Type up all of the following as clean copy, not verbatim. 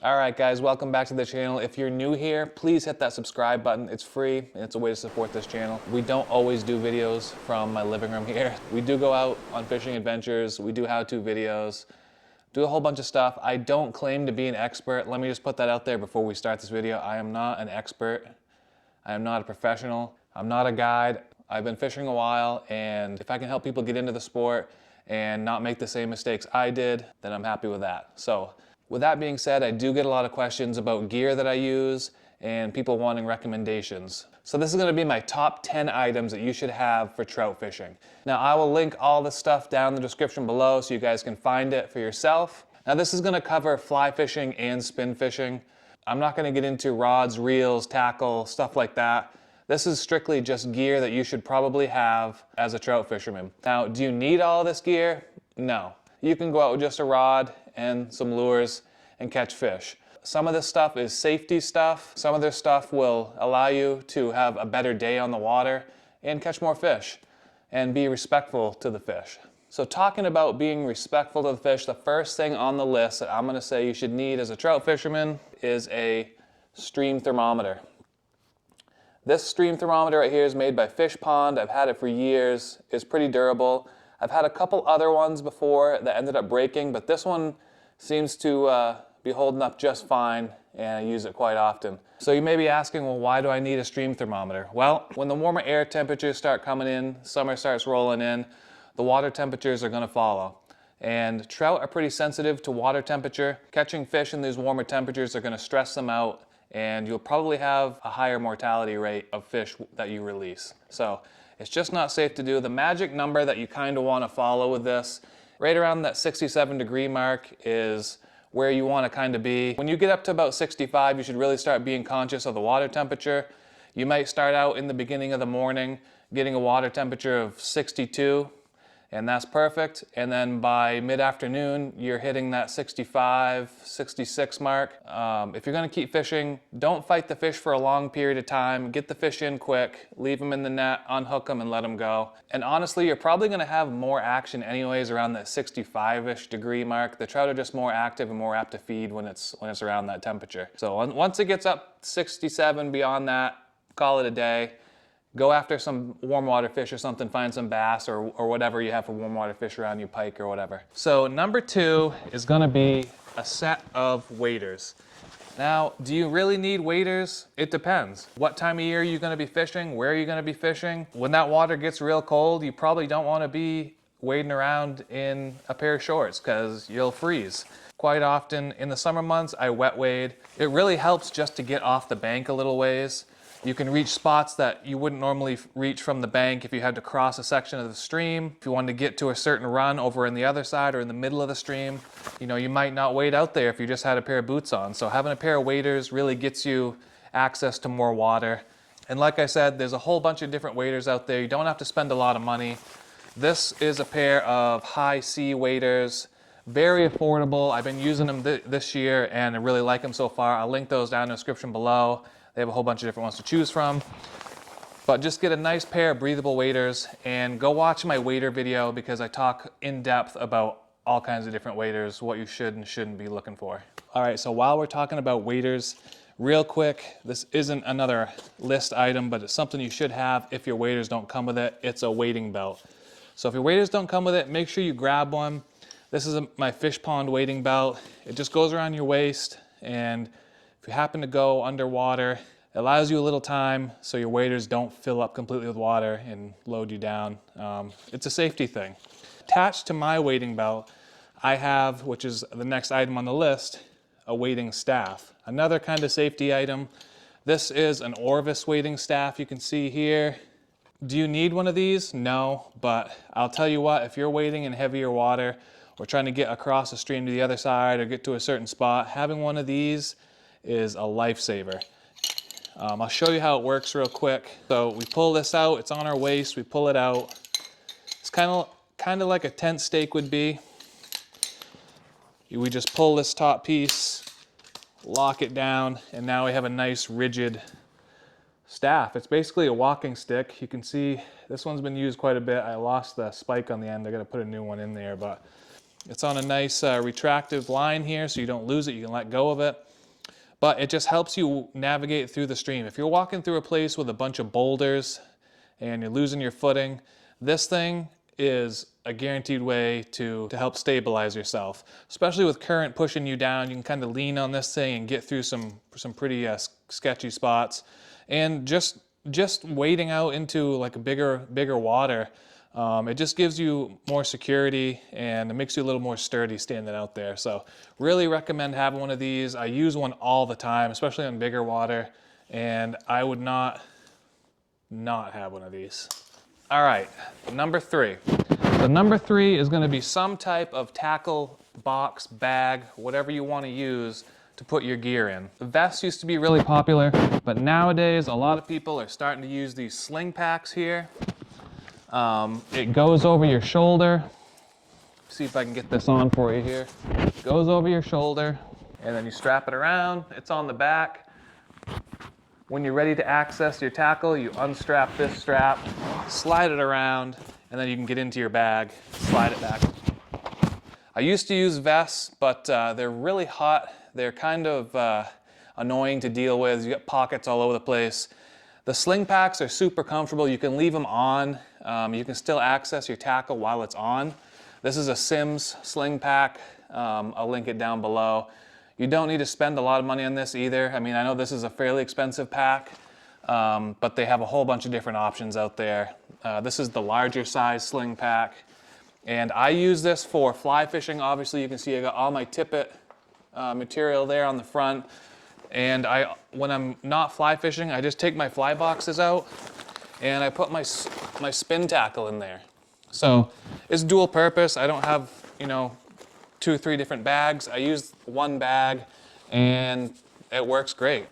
All right, guys, welcome back to the channel. If you're new here, please hit that subscribe button. It's free, and it's a way to support this channel. We don't always do videos from my living room here. We do go out on fishing adventures. We do how-to videos, do a whole bunch of stuff. I don't claim to be an expert. Let me just put that out there before we start this video. I am not an expert. I am not a professional. I'm not a guide. I've been fishing a while, and if I can help people get into the sport and not make the same mistakes I did, then I'm happy with that. So, with that being said, I do get a lot of questions about gear that I use and people wanting recommendations. So this is going to be my top 10 items that you should have for trout fishing. Now I will link all this stuff down in the description below so you guys can find it for yourself. Now this is going to cover fly fishing and spin fishing. I'm not going to get into rods, reels, tackle, stuff like that. This is strictly just gear that you should probably have as a trout fisherman. Now, do you need all this gear? No. You can go out with just a rod and some lures and catch fish. Some of this stuff is safety stuff. Some of this stuff will allow you to have a better day on the water and catch more fish and be respectful to the fish. So talking about being respectful to the fish, the first thing on the list that I'm going to say you should need as a trout fisherman is a stream thermometer. This stream thermometer right here is made by Fish Pond. I've had it for years. It's pretty durable. I've had a couple other ones before that ended up breaking, but this one seems to be holding up just fine, and I use it quite often. So you may be asking, well, why do I need a stream thermometer? Well, when the warmer air temperatures start coming in, summer starts rolling in, the water temperatures are going to follow. And trout are pretty sensitive to water temperature. Catching fish in these warmer temperatures are going to stress them out, and you'll probably have a higher mortality rate of fish that you release. So it's just not safe to do. The magic number that you kind of want to follow with this, right around that 67-degree mark, is where you want to kind of be. When you get up to about 65, you should really start being conscious of the water temperature. You might start out in the beginning of the morning getting a water temperature of 62, and that's perfect. And then by mid-afternoon, you're hitting that 65, 66 mark. If you're going to keep fishing, don't fight the fish for a long period of time. Get the fish in quick, leave them in the net, unhook them, and let them go. And honestly, you're probably going to have more action anyways around that 65-ish degree mark. The trout are just more active and more apt to feed when it's around that temperature. So once it gets up 67, beyond that, call it a day. Go after some warm water fish or something, find some bass or whatever you have for warm water fish around you, pike or whatever. So number 2 is gonna be a set of waders. Now, do you really need waders? It depends. What time of year are you gonna be fishing? Where are you gonna be fishing? When that water gets real cold, you probably don't wanna be wading around in a pair of shorts because you'll freeze. Quite often in the summer months, I wet wade. It really helps just to get off the bank a little ways. You can reach spots that you wouldn't normally reach from the bank if you had to cross a section of the stream. If you wanted to get to a certain run over in the other side or in the middle of the stream, you might not wade out there if you just had a pair of boots on. So having a pair of waders really gets you access to more water. And like I said, there's a whole bunch of different waders out there. You don't have to spend a lot of money. This is a pair of high C waders. Very affordable. I've been using them this year and I really like them so far. I'll link those down in the description below. They have a whole bunch of different ones to choose from. But just get a nice pair of breathable waders and go watch my wader video because I talk in depth about all kinds of different waders, what you should and shouldn't be looking for. All right, so while we're talking about waders, real quick, this isn't another list item, but it's something you should have if your waders don't come with it. It's a wading belt. So if your waders don't come with it, make sure you grab one. This is my Fish Pond wading belt. It just goes around your waist, and if you happen to go underwater, it allows you a little time so your waders don't fill up completely with water and load you down. It's a safety thing. Attached to my wading belt, I have, which is the next item on the list, a wading staff. Another kind of safety item. This is an Orvis wading staff you can see here. Do you need one of these? No, but I'll tell you what, if you're wading in heavier water or trying to get across the stream to the other side or get to a certain spot, having one of these is a lifesaver. I'll show you how it works real quick. So we pull this out, it's on our waist, we pull it out. It's kind of like a tent stake would be. We just pull this top piece, lock it down, and now we have a nice rigid staff. It's basically a walking stick. You can see this one's been used quite a bit. I lost the spike on the end. I got to put a new one in there, but It's on a nice retractive line here, so you don't lose it, you can let go of it. But it just helps you navigate through the stream. If you're walking through a place with a bunch of boulders and you're losing your footing, this thing is a guaranteed way to help stabilize yourself. Especially with current pushing you down, you can kind of lean on this thing and get through some pretty sketchy spots. And just wading out into like a bigger water, it just gives you more security and it makes you a little more sturdy standing out there. So really recommend having one of these. I use one all the time, especially on bigger water, and I would not have one of these. All right, number 3. So number 3 is going to be some type of tackle box, bag, whatever you want to use to put your gear in. The vests used to be really popular, but nowadays a lot of people are starting to use these sling packs here. It goes over your shoulder. See if I can get this on for you here. It goes over your shoulder, and then you strap it around. It's on the back. When you're ready to access your tackle, you unstrap this strap, slide it around, and then you can get into your bag, slide it back. I used to use vests, but they're really hot. They're kind of annoying to deal with. You got pockets all over the place. The sling packs are super comfortable. You can leave them on. You can still access your tackle while it's on. This is a Sims sling pack. I'll link it down below. You don't need to spend a lot of money on this either. I mean, I know this is a fairly expensive pack, but they have a whole bunch of different options out there. This is the larger size sling pack. And I use this for fly fishing. Obviously, you can see I got all my tippet material there on the front. And when I'm not fly fishing, I just take my fly boxes out and I put my spin tackle in there. So it's dual purpose. I don't have, 2 or 3 different bags. I use one bag and it works great.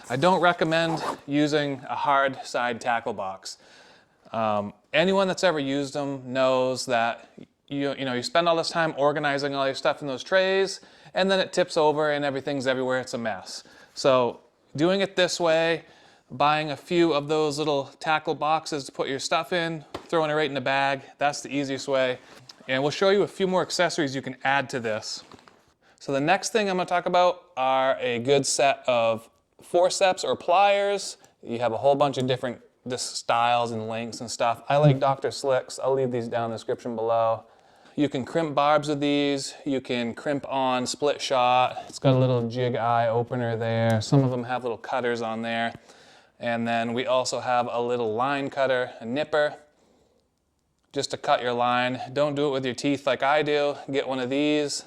I don't recommend using a hard side tackle box. Anyone that's ever used them knows that you spend all this time organizing all your stuff in those trays, and then it tips over and everything's everywhere. It's a mess. So doing it this way, buying a few of those little tackle boxes to put your stuff in, throwing it right in the bag, that's the easiest way. And we'll show you a few more accessories you can add to this. So the next thing I'm going to talk about are a good set of forceps or pliers. You have a whole bunch of different styles and lengths and stuff. I like Dr. Slick's. I'll leave these down in the description below. You can crimp barbs with these. You can crimp on split shot. It's got a little jig eye opener there. Some of them have little cutters on there. And then we also have a little line cutter, a nipper, just to cut your line. Don't do it with your teeth like I do. Get one of these.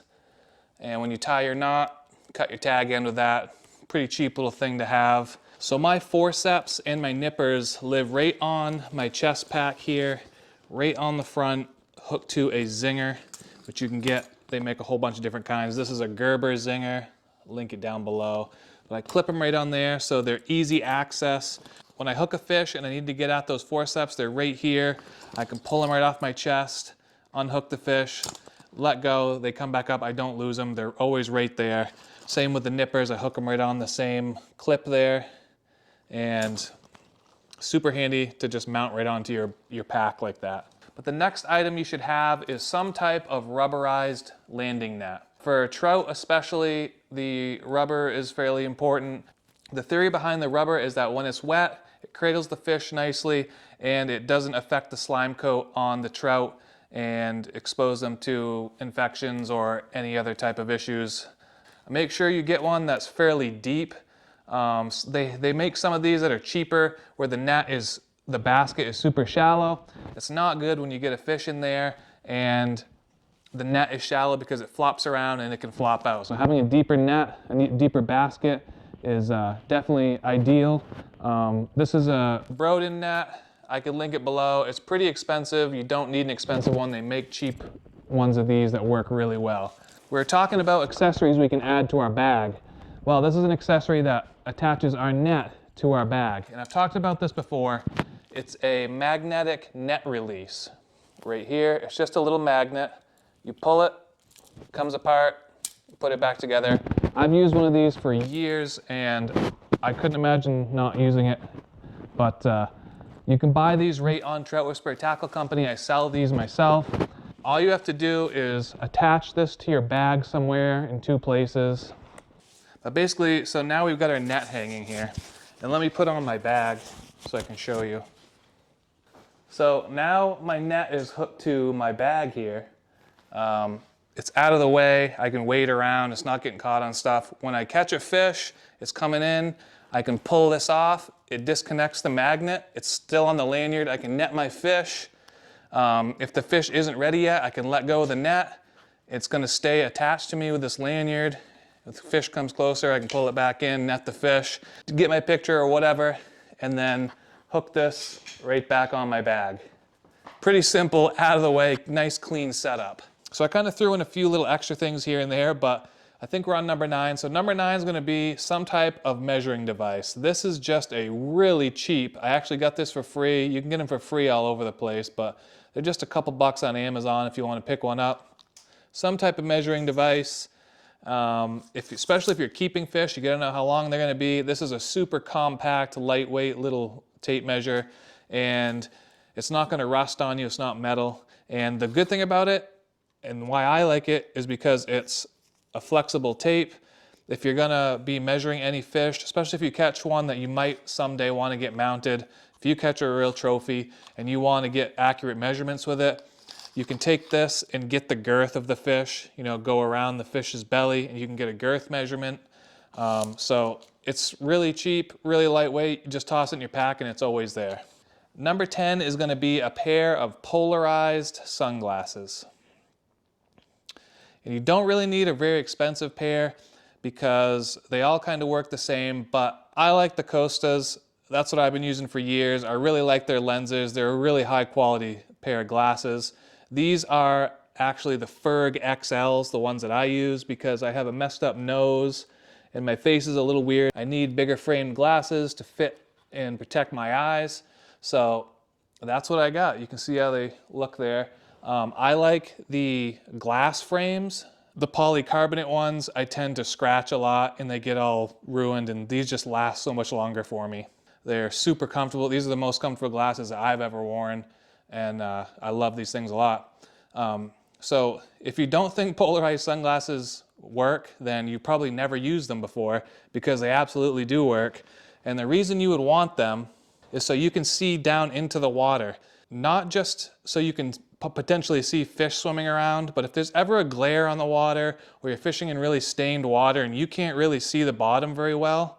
And when you tie your knot, cut your tag end with that. Pretty cheap little thing to have. So my forceps and my nippers live right on my chest pack here, right on the front, hooked to a zinger, which you can get. They make a whole bunch of different kinds. This is a Gerber zinger. I'll link it down below. But I clip them right on there so they're easy access. When I hook a fish and I need to get at those forceps, they're right here. I can pull them right off my chest, unhook the fish, let go, they come back up, I don't lose them, they're always right there. Same with the nippers, I hook them right on the same clip there, and super handy to just mount right onto your pack like that. But the next item you should have is some type of rubberized landing net. For trout especially, the rubber is fairly important. The theory behind the rubber is that when it's wet, it cradles the fish nicely and it doesn't affect the slime coat on the trout and expose them to infections or any other type of issues. Make sure you get one that's fairly deep. They make some of these that are cheaper where the basket is super shallow. It's not good when you get a fish in there and the net is shallow because it flops around and it can flop out. So having a deeper net, a deeper basket is definitely ideal. This is a Broden net. I can link it below. It's pretty expensive. You don't need an expensive one. They make cheap ones of these that work really well. We're talking about accessories we can add to our bag. Well, this is an accessory that attaches our net to our bag. And I've talked about this before. It's a magnetic net release. Right here, it's just a little magnet. You pull it, it comes apart, put it back together. I've used one of these for years and I couldn't imagine not using it. But you can buy these right on Trout Whisperer Tackle Company. I sell these myself. All you have to do is attach this to your bag somewhere in 2 places. But basically, so now we've got our net hanging here. And let me put on my bag so I can show you. So now my net is hooked to my bag here. It's out of the way, I can wade around, it's not getting caught on stuff. When I catch a fish, it's coming in, I can pull this off, it disconnects the magnet, it's still on the lanyard, I can net my fish. If the fish isn't ready yet, I can let go of the net. It's gonna stay attached to me with this lanyard. If the fish comes closer, I can pull it back in, net the fish, get my picture or whatever, and then hook this right back on my bag. Pretty simple, out of the way, nice clean setup. So I kind of threw in a few little extra things here and there, but I think we're on number 9. So number 9 is gonna be some type of measuring device. This is just a really cheap, I actually got this for free. You can get them for free all over the place, but they're just a couple bucks on Amazon if you want to pick one up. Some type of measuring device. Especially if you're keeping fish, you gotta know how long they're gonna be. This is a super compact, lightweight little tape measure, and it's not gonna rust on you, it's not metal. And the good thing about it, and why I like it, is because it's a flexible tape. If you're gonna be measuring any fish, especially if you catch one that you might someday wanna get mounted, if you catch a real trophy and you wanna get accurate measurements with it, you can take this and get the girth of the fish, go around the fish's belly and you can get a girth measurement. So it's really cheap, really lightweight. You just toss it in your pack and it's always there. Number 10 is gonna be a pair of polarized sunglasses. And you don't really need a very expensive pair because they all kind of work the same, but I like the Costas. That's what I've been using for years. I really like their lenses. They're a really high quality pair of glasses. These are actually the Ferg XLs, the ones that I use because I have a messed up nose and my face is a little weird. I need bigger framed glasses to fit and protect my eyes. So that's what I got. You can see how they look there. I like the glass frames. The polycarbonate ones, I tend to scratch a lot and they get all ruined, and these just last so much longer for me. They're super comfortable. These are the most comfortable glasses that I've ever worn, and I love these things a lot. So if you don't think polarized sunglasses work, then you probably never used them before, because they absolutely do work. And the reason you would want them is so you can see down into the water, not just so you can potentially see fish swimming around, but if there's ever a glare on the water or you're fishing in really stained water and you can't really see the bottom very well,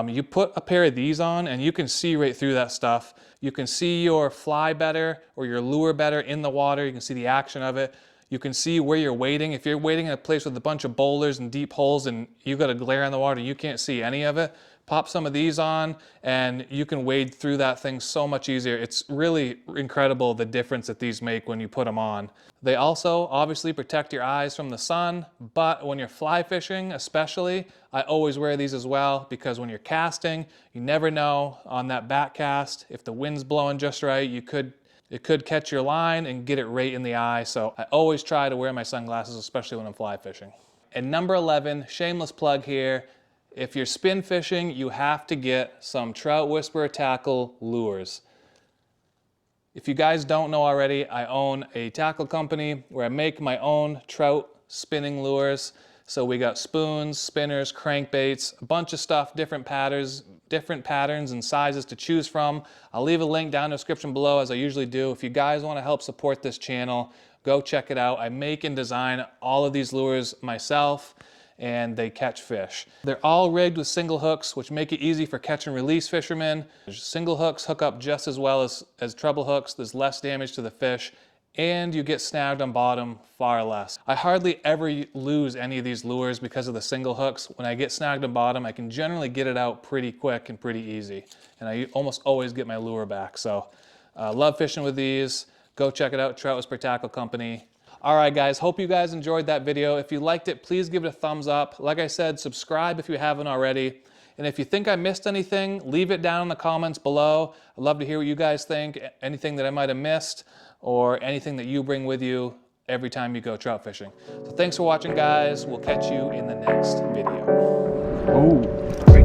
you put a pair of these on and you can see right through that stuff. You can see your fly better or your lure better in the water. You can see the action of it. You can see where you're wading. If you're wading in a place with a bunch of boulders and deep holes and you've got a glare on the water, you can't see any of it. Pop some of these on and you can wade through that thing so much easier. It's really incredible the difference that these make when you put them on. They also obviously protect your eyes from the sun, but when you're fly fishing especially, I always wear these as well, because when you're casting, you never know on that back cast, if the wind's blowing just right, it could catch your line and get it right in the eye. So I always try to wear my sunglasses, especially when I'm fly fishing. And number 11, shameless plug here. If you're spin fishing, you have to get some Trout Whisperer tackle lures. If you guys don't know already, I own a tackle company where I make my own trout spinning lures. So we got spoons, spinners, crankbaits, a bunch of stuff, different patterns and sizes to choose from. I'll leave a link down in the description below, as I usually do. If you guys want to help support this channel, go check it out. I make and design all of these lures myself, and they catch fish. They're all rigged with single hooks, which make it easy for catch and release fishermen. Single hooks hook up just as well as treble hooks. There's less damage to the fish, and you get snagged on bottom far less. I hardly ever lose any of these lures because of the single hooks. When I get snagged on bottom, I can generally get it out pretty quick and pretty easy. And I almost always get my lure back. So love fishing with these. Go check it out, Trout Whisperer Tackle Company. All right, guys, hope you guys enjoyed that video. If you liked it, please give it a thumbs up. Like I said, subscribe if you haven't already. And if you think I missed anything, leave it down in the comments below. I'd love to hear what you guys think, anything that I might have missed, or anything that you bring with you every time you go trout fishing. So thanks for watching, guys. We'll catch you in the next video. Oh, great.